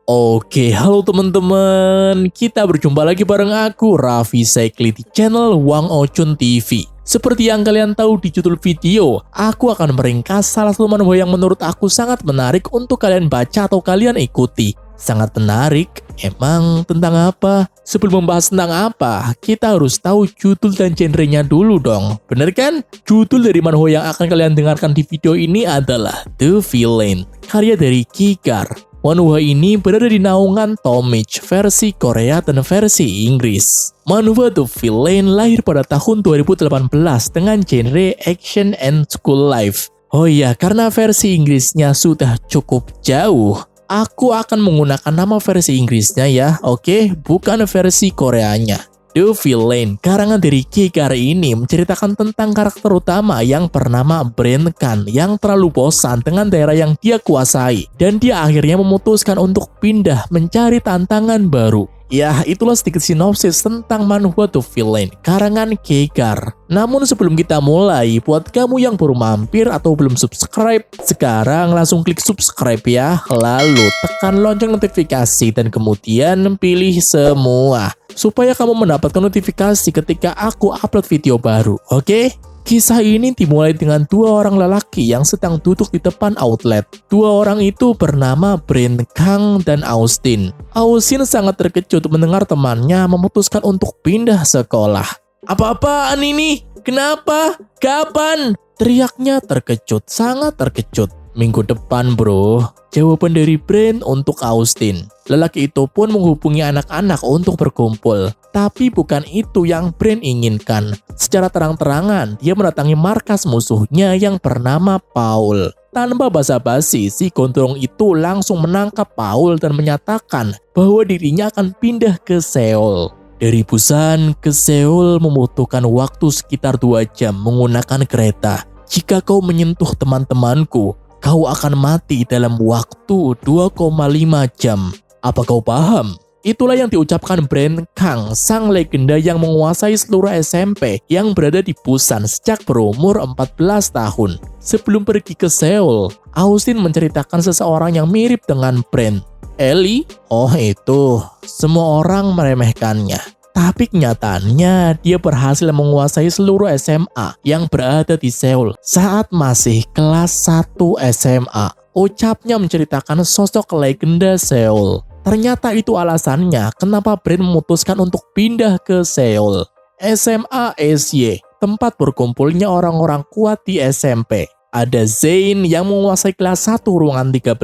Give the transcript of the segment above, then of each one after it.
Oke, halo teman-teman. Kita berjumpa lagi bareng aku, Raffi Saikli di channel Wang Ochun TV. Seperti yang kalian tahu di judul video, aku akan meringkas salah satu manhwa yang menurut aku sangat menarik untuk kalian baca atau kalian ikuti. Sangat menarik, emang tentang apa? Sebelum membahas tentang apa, kita harus tahu judul dan genrenya dulu dong. Bener kan? Judul dari manhwa yang akan kalian dengarkan di video ini adalah The Villain, karya dari Kikar. Manhwa ini berada di naungan Tomich versi Korea dan versi Inggris. Manhwa The Villain lahir pada tahun 2018 dengan genre action and school life. Oh iya, karena versi Inggrisnya sudah cukup jauh, aku akan menggunakan nama versi Inggrisnya ya, oke? Bukan versi Koreanya. The Villain, karangan dari Kikar ini menceritakan tentang karakter utama yang bernama Brain Khan yang terlalu bosan dengan daerah yang dia kuasai. Dan dia akhirnya memutuskan untuk pindah mencari tantangan baru. Ya, itulah sedikit sinopsis tentang manhwa The Villain, karangan Kikar. Namun sebelum kita mulai, buat kamu yang baru mampir atau belum subscribe, sekarang langsung klik subscribe ya. Lalu tekan lonceng notifikasi dan kemudian pilih semua, supaya kamu mendapatkan notifikasi ketika aku upload video baru, oke? Kisah ini dimulai dengan dua orang lelaki yang sedang duduk di depan outlet. Dua orang itu bernama Brain Khan dan Austin. Austin sangat terkejut mendengar temannya memutuskan untuk pindah sekolah. Apa-apaan ini? Kenapa? Kapan? Teriaknya terkejut, sangat terkejut. Minggu depan bro, jawaban dari Brain untuk Austin. Lelaki itu pun menghubungi anak-anak untuk berkumpul. Tapi bukan itu yang Brain inginkan. Secara terang-terangan, dia mendatangi markas musuhnya yang bernama Paul. Tanpa basa-basi, si gondrong itu langsung menangkap Paul dan menyatakan bahwa dirinya akan pindah ke Seoul. Dari Busan ke Seoul membutuhkan waktu sekitar 2 jam menggunakan kereta. Jika kau menyentuh teman-temanku, kau akan mati dalam waktu 2,5 jam. Apa kau paham? Itulah yang diucapkan Brain Khan, sang legenda yang menguasai seluruh SMP yang berada di Busan sejak berumur 14 tahun. Sebelum pergi ke Seoul, Austin menceritakan seseorang yang mirip dengan Brain. Ellie? Oh itu, semua orang meremehkannya. Tapi kenyataannya dia berhasil menguasai seluruh SMA yang berada di Seoul saat masih kelas 1 SMA. Ucapnya menceritakan sosok legenda Seoul. Ternyata itu alasannya kenapa Brain memutuskan untuk pindah ke Seoul. SMA SY, tempat berkumpulnya orang-orang kuat di SMP. Ada Zain yang menguasai kelas 1 ruangan 13,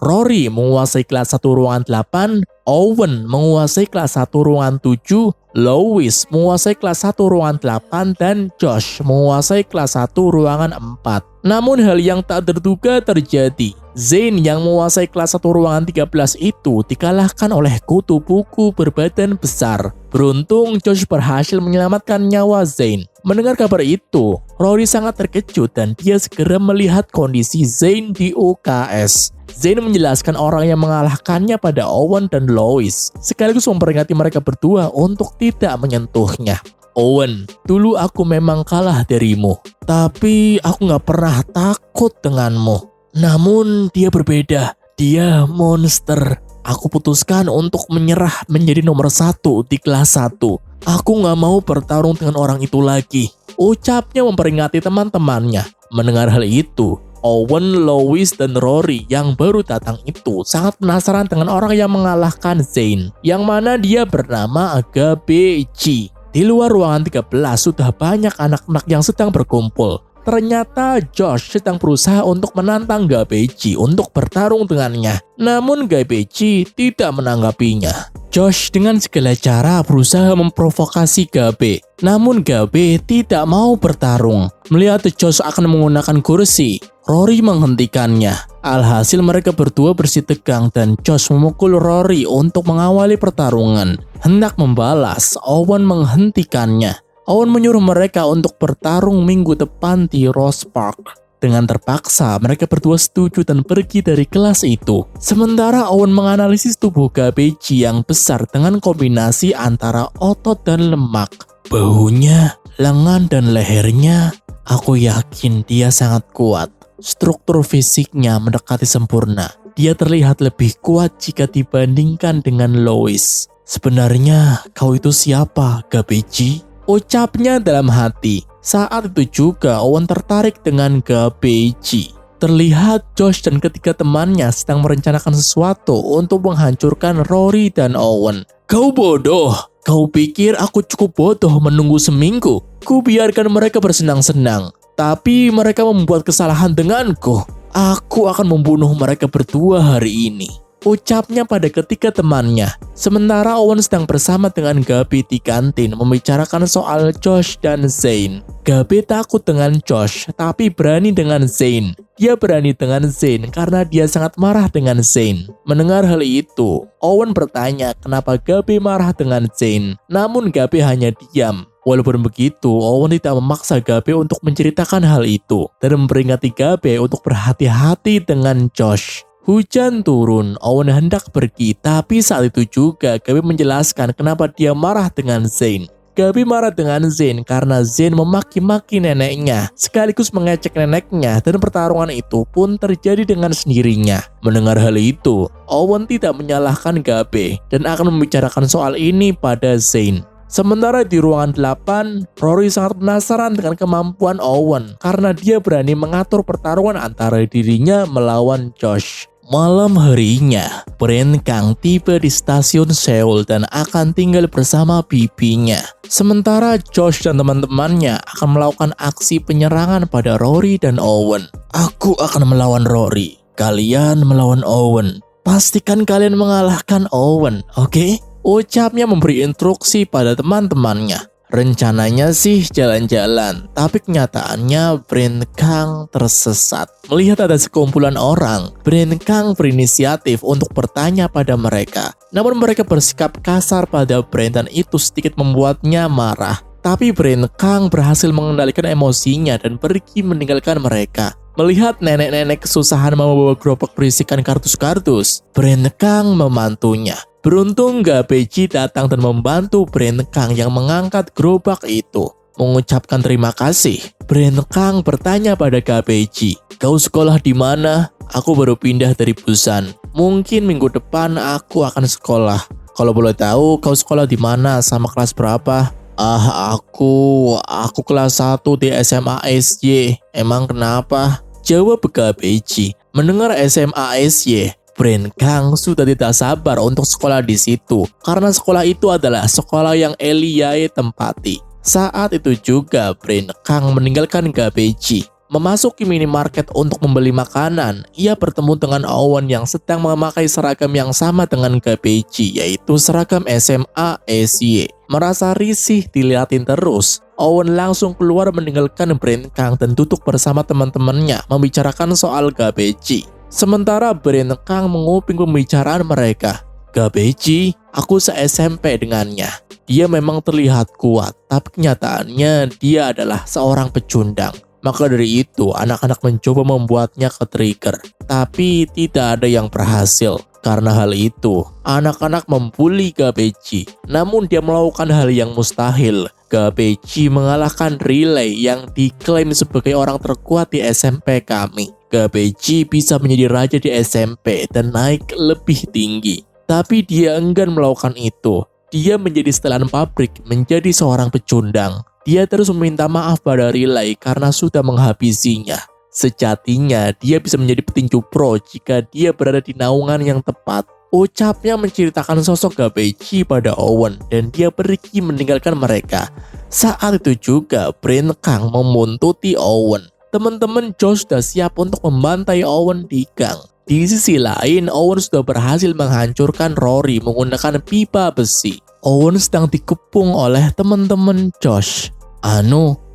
Rory menguasai kelas 1 ruangan 8, Owen menguasai kelas 1 ruangan 7, Lois menguasai kelas 1 ruangan 8, dan Josh menguasai kelas 1 ruangan 4. Namun hal yang tak terduga terjadi. Zain yang menguasai kelas 1 ruangan 13 itu dikalahkan oleh kutu buku berbadan besar. Beruntung Josh berhasil menyelamatkan nyawa Zain. Mendengar kabar itu, Rory sangat terkejut dan dia segera melihat kondisi Zain di UKS. Zain menjelaskan orang yang mengalahkannya pada Owen dan Lois, sekaligus memperingati mereka berdua untuk tidak menyentuhnya. Owen, dulu aku memang kalah darimu, tapi aku gak pernah takut denganmu. Namun dia berbeda, dia monster. Aku putuskan untuk menyerah menjadi nomor 1 di kelas 1. Aku gak mau bertarung dengan orang itu lagi. Ucapnya memperingati teman-temannya. Mendengar hal itu, Owen, Lois, dan Rory yang baru datang itu sangat penasaran dengan orang yang mengalahkan Zain, yang mana dia bernama Gabeji. Di luar ruangan 13 sudah banyak anak-anak yang sedang berkumpul. Ternyata Josh sedang berusaha untuk menantang Gabeji untuk bertarung dengannya. Namun Gabeji tidak menanggapinya. Josh dengan segala cara berusaha memprovokasi Gabe. Namun Gabe tidak mau bertarung. Melihat Josh akan menggunakan kursi, Rory menghentikannya. Alhasil mereka berdua bersitegang dan Josh memukul Rory untuk mengawali pertarungan. Hendak membalas, Owen menghentikannya. Owen menyuruh mereka untuk bertarung minggu depan di Rose Park. Dengan terpaksa, mereka berdua setuju dan pergi dari kelas itu. Sementara Owen menganalisis tubuh Gabeji yang besar dengan kombinasi antara otot dan lemak. Bahunya, lengan, dan lehernya, aku yakin dia sangat kuat. Struktur fisiknya mendekati sempurna. Dia terlihat lebih kuat jika dibandingkan dengan Lois. Sebenarnya kau itu siapa, Gabeji? Ucapnya dalam hati. Saat itu juga Owen tertarik dengan Gabeji. Terlihat Josh dan ketiga temannya sedang merencanakan sesuatu untuk menghancurkan Rory dan Owen. Kau bodoh. Kau pikir aku cukup bodoh menunggu seminggu? Ku biarkan mereka bersenang-senang. Tapi mereka membuat kesalahan denganku. Aku akan membunuh mereka berdua hari ini. Ucapnya pada ketiga temannya. Sementara Owen sedang bersama dengan Gabi di kantin membicarakan soal Josh dan Zane. Gabi takut dengan Josh, tapi berani dengan Zane. Dia berani dengan Zane karena dia sangat marah dengan Zane. Mendengar hal itu, Owen bertanya kenapa Gabi marah dengan Zane. Namun Gabi hanya diam. Walaupun begitu, Owen tidak memaksa Gabi untuk menceritakan hal itu dan memperingati Gabi untuk berhati-hati dengan Josh. Hujan turun, Owen hendak pergi, tapi saat itu juga Gabi menjelaskan kenapa dia marah dengan Zane. Gabi marah dengan Zane karena Zane memaki-maki neneknya, sekaligus mengecek neneknya, dan pertarungan itu pun terjadi dengan sendirinya. Mendengar hal itu, Owen tidak menyalahkan Gabi dan akan membicarakan soal ini pada Zane. Sementara di ruangan 8, Rory sangat penasaran dengan kemampuan Owen karena dia berani mengatur pertarungan antara dirinya melawan Josh. Malam harinya, Brent Kang tiba di stasiun Seoul dan akan tinggal bersama bibinya. Sementara Josh dan teman-temannya akan melakukan aksi penyerangan pada Rory dan Owen. Aku akan melawan Rory, kalian melawan Owen. Pastikan kalian mengalahkan Owen, oke? Ucapnya memberi instruksi pada teman-temannya. Rencananya sih jalan-jalan, tapi kenyataannya Brent Kang tersesat. Melihat ada sekumpulan orang, Brent Kang berinisiatif untuk bertanya pada mereka. Namun mereka bersikap kasar pada Brent dan itu sedikit membuatnya marah. Tapi Brent Kang berhasil mengendalikan emosinya dan pergi meninggalkan mereka. Melihat nenek-nenek kesusahan membawa gerobak berisikan kardus-kardus, Brent Kang memantunya. Beruntung Gabeji datang dan membantu Brent Kang yang mengangkat gerobak itu. Mengucapkan terima kasih, Brent Kang bertanya pada Gabeji, "Kau sekolah di mana? Aku baru pindah dari Busan. Mungkin minggu depan aku akan sekolah. Kalau boleh tahu, kau sekolah di mana sama kelas berapa?" Aku kelas 1 di SMA SY. Emang kenapa? Jawab Gabeji. Mendengar SMA SY, Brent Kang sudah tidak sabar untuk sekolah di situ karena sekolah itu adalah sekolah yang Eliae tempati. Saat itu juga Brent Kang meninggalkan Gabeji. Memasuki minimarket untuk membeli makanan, ia bertemu dengan Owen yang sedang memakai seragam yang sama dengan Gabeji, yaitu seragam SMA SY. Merasa risih dilihatin terus, Owen langsung keluar meninggalkan Brent Kang dan duduk bersama teman-temannya membicarakan soal Gabeji. Sementara Brent Kang menguping pembicaraan mereka. "Gabeji, aku se-SMP dengannya. Dia memang terlihat kuat, tapi kenyataannya dia adalah seorang pecundang. Maka dari itu, anak-anak mencoba membuatnya ke-trigger, tapi tidak ada yang berhasil. Karena hal itu, anak-anak membuli Gabeji, namun dia melakukan hal yang mustahil. Gabeji mengalahkan Riley yang diklaim sebagai orang terkuat di SMP kami. Gabeji bisa menjadi raja di SMP dan naik lebih tinggi. Tapi dia enggan melakukan itu. Dia menjadi setelan pabrik, menjadi seorang pecundang. Dia terus meminta maaf pada Riley karena sudah menghabisinya. Sejatinya, dia bisa menjadi petinju pro jika dia berada di naungan yang tepat. Ucapnya menceritakan sosok Gabeji pada Owen dan dia pergi meninggalkan mereka. Saat itu juga Brent Kang membuntuti Owen. Teman-teman Josh sudah siap untuk membantai Owen di gang. Di sisi lain, Owen sudah berhasil menghancurkan Rory menggunakan pipa besi. Owen sedang dikepung oleh teman-teman Josh.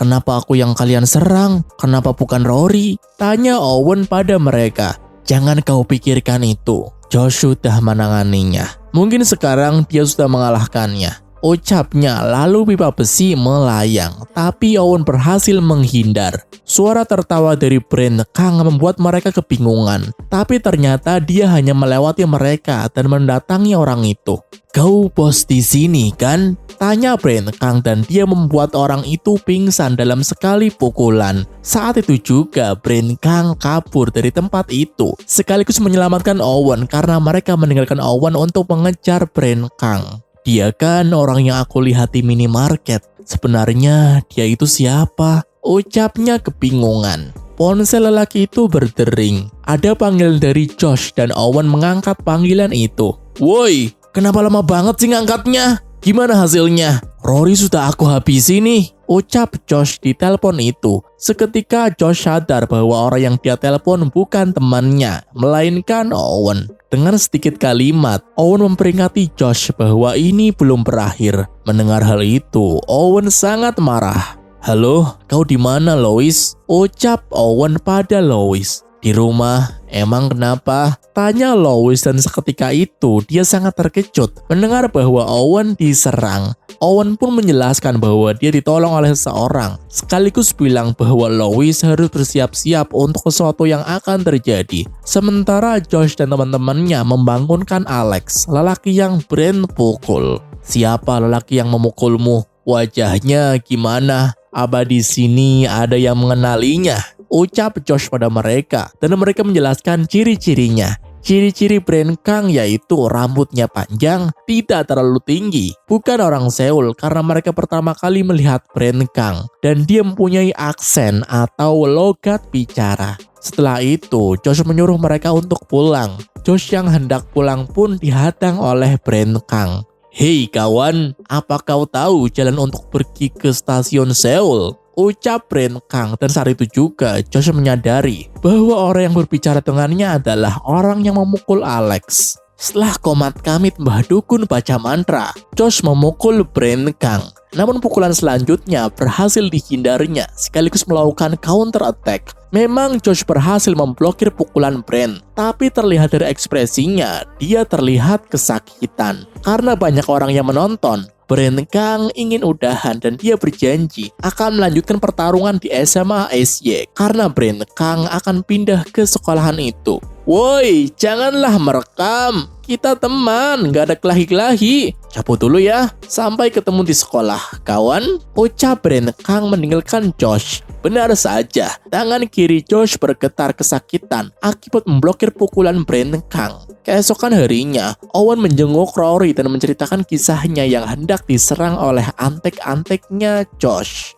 Kenapa aku yang kalian serang? Kenapa bukan Rory? Tanya Owen pada mereka. Jangan kau pikirkan itu. Josh sudah menanganinya. Mungkin sekarang dia sudah mengalahkannya. Ucapnya, lalu pipa besi melayang, tapi Owen berhasil menghindar. Suara tertawa dari Brent Kang membuat mereka kebingungan, tapi ternyata dia hanya melewati mereka dan mendatangi orang itu. Kau bos di sini kan? Tanya Brand Kang dan dia membuat orang itu pingsan dalam sekali pukulan. Saat itu juga Brand Kang kabur dari tempat itu, sekaligus menyelamatkan Owen karena mereka meninggalkan Owen untuk mengejar Brand Kang. Dia kan orang yang aku lihat di minimarket. Sebenarnya dia itu siapa? Ucapnya kebingungan. Ponsel lelaki itu berdering. Ada panggilan dari Josh dan Owen mengangkat panggilan itu. Woi, kenapa lama banget sih ngangkatnya? Gimana hasilnya? Rory sudah aku habisi nih, ucap Josh di telepon itu. Seketika Josh sadar bahwa orang yang dia telepon bukan temannya, melainkan Owen. Dengan sedikit kalimat, Owen memperingati Josh bahwa ini belum berakhir. Mendengar hal itu, Owen sangat marah. Halo, kau di mana Lois? Ucap Owen pada Lois. Di rumah, emang kenapa? Tanya Lois dan seketika itu dia sangat terkejut mendengar bahwa Owen diserang. Owen pun menjelaskan bahwa dia ditolong oleh seseorang, sekaligus bilang bahwa Lois harus bersiap-siap untuk sesuatu yang akan terjadi. Sementara Josh dan teman-temannya membangunkan Alex, lelaki yang Brand pukul. Siapa lelaki yang memukulmu? Wajahnya gimana? Apa di sini ada yang mengenalinya? Ucap Josh pada mereka dan mereka menjelaskan ciri-cirinya. Ciri-ciri Brand Kang yaitu rambutnya panjang, tidak terlalu tinggi, bukan orang Seoul karena mereka pertama kali melihat Brand Kang, dan dia mempunyai aksen atau logat bicara. Setelah itu, Josh menyuruh mereka untuk pulang. Josh yang hendak pulang pun dihadang oleh Brand Kang. Hei kawan, apa kau tahu jalan untuk pergi ke stasiun Seoul? Ucap Brand Kang dan saat itu juga Josh menyadari bahwa orang yang berbicara dengannya adalah orang yang memukul Alex. Setelah komat kamit Mbah Dukun baca mantra, Josh memukul Brand Kang. Namun pukulan selanjutnya berhasil dihindarinya sekaligus melakukan counter attack. Memang Josh berhasil memblokir pukulan Brand, tapi terlihat dari ekspresinya, dia terlihat kesakitan. Karena banyak orang yang menonton, Brand Kang ingin udahan dan dia berjanji akan melanjutkan pertarungan di SMA SY karena Brand Kang akan pindah ke sekolahan itu. Woi, janganlah merekam. Kita teman, gak ada kelahi-kelahi. Cabut dulu ya, sampai ketemu di sekolah, kawan. Ucap Brand Kang meninggalkan Josh. Benar saja, tangan kiri Josh bergetar kesakitan akibat memblokir pukulan Brand Kang. Keesokan harinya, Owen menjenguk Rory dan menceritakan kisahnya yang hendak diserang oleh antek-anteknya Josh.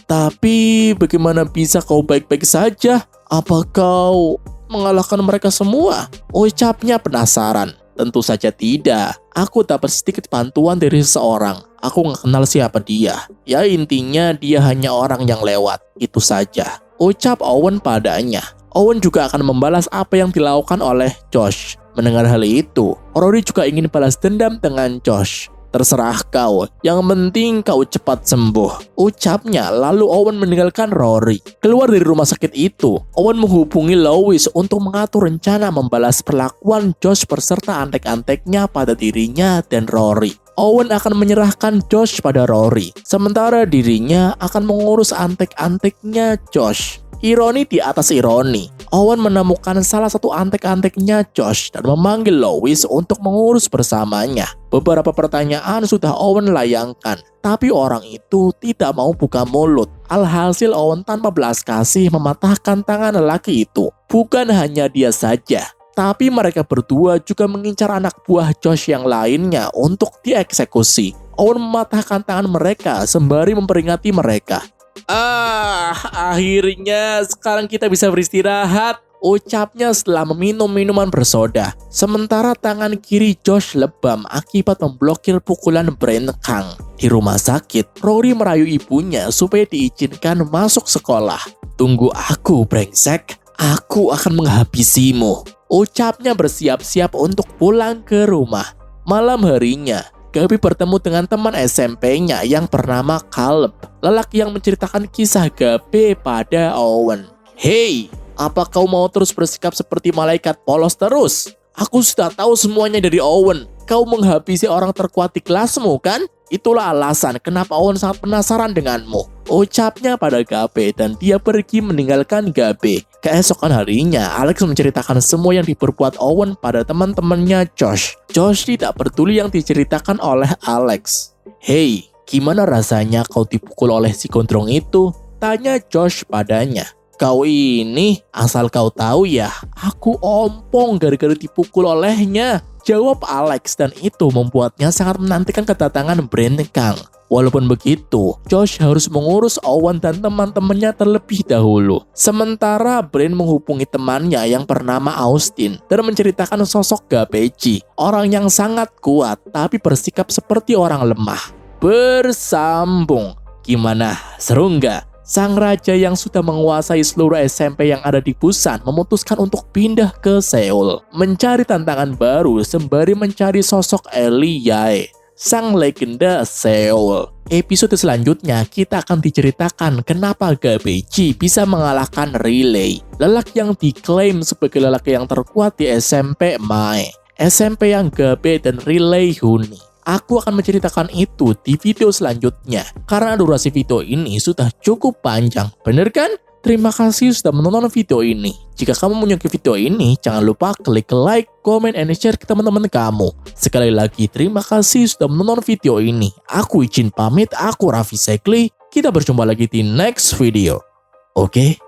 Tapi bagaimana bisa kau baik-baik saja? Apa kau mengalahkan mereka semua? Ucapnya penasaran. Tentu saja tidak. Aku dapat sedikit bantuan dari seseorang. Aku nggak kenal siapa dia. Ya intinya dia hanya orang yang lewat. Itu saja. Ucap Owen padanya. Owen juga akan membalas apa yang dilakukan oleh Josh. Mendengar hal itu, Rory juga ingin balas dendam dengan Josh. Terserah kau, yang penting kau cepat sembuh, ucapnya. Lalu Owen meninggalkan Rory. Keluar dari rumah sakit itu, Owen menghubungi Lois untuk mengatur rencana membalas perlakuan Josh beserta antek-anteknya pada dirinya dan Rory. Owen akan menyerahkan Josh pada Rory, sementara dirinya akan mengurus antek-anteknya Josh. Ironi di atas ironi, Owen menemukan salah satu antek-anteknya Josh dan memanggil Lois untuk mengurus bersamanya. Beberapa pertanyaan sudah Owen layangkan, tapi orang itu tidak mau buka mulut. Alhasil Owen tanpa belas kasih mematahkan tangan lelaki itu. Bukan hanya dia saja, tapi mereka berdua juga mengincar anak buah Josh yang lainnya untuk dieksekusi. Owen mematahkan tangan mereka sembari memperingati mereka. Akhirnya sekarang kita bisa beristirahat, ucapnya setelah meminum minuman bersoda. Sementara tangan kiri Josh lebam akibat memblokir pukulan Brand Kang. Di rumah sakit, Rory merayu ibunya supaya diizinkan masuk sekolah. Tunggu aku, brengsek. Aku akan menghabisimu, ucapnya bersiap-siap untuk pulang ke rumah. Malam harinya, Gabi bertemu dengan teman SMP-nya yang bernama Caleb, lelaki yang menceritakan kisah Gabi pada Owen. Hei, apa kau mau terus bersikap seperti malaikat polos terus? Aku sudah tahu semuanya dari Owen. Kau menghabisi orang terkuat di kelasmu kan? Itulah alasan kenapa Owen sangat penasaran denganmu. Ucapnya pada Gabe dan dia pergi meninggalkan Gabe. Keesokan harinya, Alex menceritakan semua yang diperbuat Owen pada teman-temannya Josh. Josh tidak peduli yang diceritakan oleh Alex. "Hei, gimana rasanya kau dipukul oleh si gondrong itu?" tanya Josh padanya. "Kau ini, asal kau tahu ya, aku ompong gara-gara dipukul olehnya," jawab Alex, dan itu membuatnya sangat menantikan kedatangan Brian Kang. Walaupun begitu, Josh harus mengurus Owen dan teman-temannya terlebih dahulu. Sementara Brian menghubungi temannya yang bernama Austin dan menceritakan sosok Gabeji, orang yang sangat kuat tapi bersikap seperti orang lemah. Bersambung. Gimana? Seru nggak? Sang raja yang sudah menguasai seluruh SMP yang ada di Busan memutuskan untuk pindah ke Seoul, mencari tantangan baru sembari mencari sosok Lee Yae, sang legenda Seoul. Episode selanjutnya kita akan diceritakan kenapa Gabeji bisa mengalahkan Riley, lelaki yang diklaim sebagai lelaki yang terkuat di SMP Mae, SMP yang Gabe dan Riley huni. Aku akan menceritakan itu di video selanjutnya, karena durasi video ini sudah cukup panjang, bener kan? Terima kasih sudah menonton video ini. Jika kamu menyukai video ini, jangan lupa klik like, comment, and share ke teman-teman kamu. Sekali lagi, terima kasih sudah menonton video ini. Aku izin pamit, aku Raffi Sekli. Kita berjumpa lagi di next video. Oke?